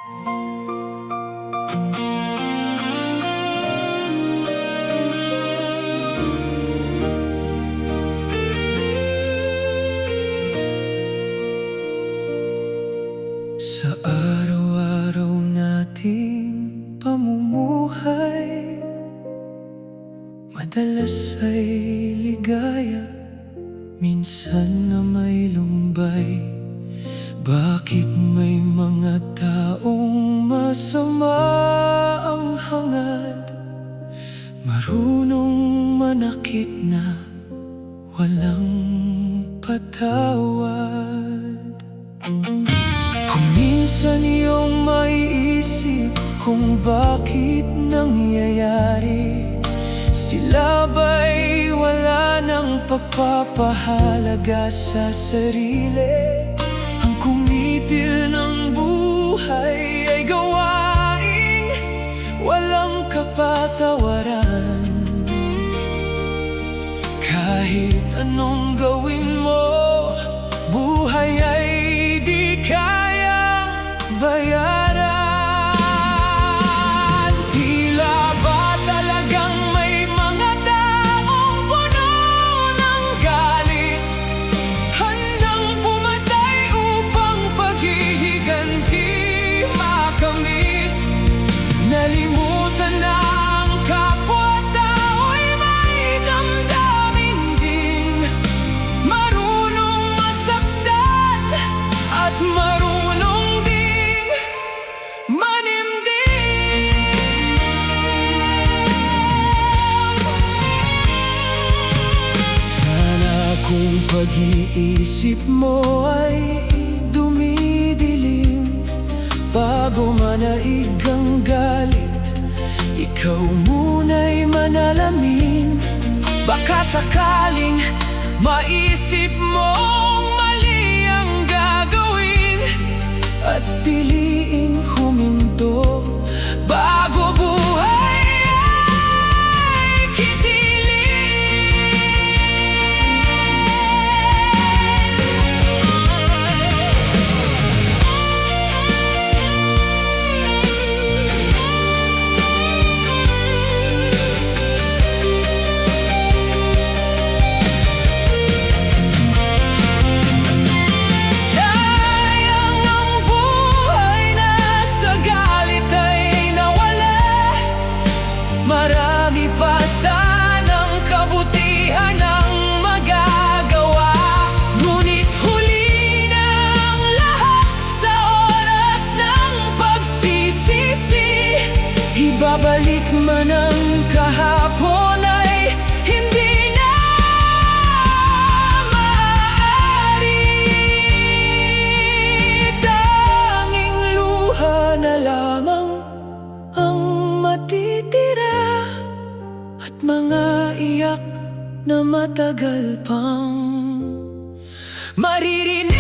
Sa araw-araw nating pamumuhay, madalas ay ligaya, minsan na may lumbay. Bakit may mga taong masama ang hangad, marunong manakit na walang patawad? Minsan iyong maiisip kung bakit nangyayari. Sila ba'y wala ng pagpapahalaga sa sarili? Ang kumitil ng buhay ay gawaing walang kapatawaran. Kahit anong gawin mo, buhay ay di kayang bayaran. Tila ba talagang may mga taong puno ng galit, handang pumatay upang paghihiganti makamit? Nalimutan na ang kapwa-tao'y may damdamin din, marunong masaktan at marunong ding manimdim. Sana kung pag-iisip mo ay dumidilim, bago manaig ang galit, ikaw muna'y manalamin. Baka sakaling maisip mong mali ang gagawin at piliing huminto bago buhay ay kitilin. Sayang ang buhay na sa galit ay nawala. Marami pa sanang kabutihan ang magagawa, ngunit huli na ang lahat sa oras ng pagsisisi. Ibabalik man ang kahapon ay hindi na maaari. Tanging luha na lamang ang matitira, at mga iyak na matagal pang maririnig.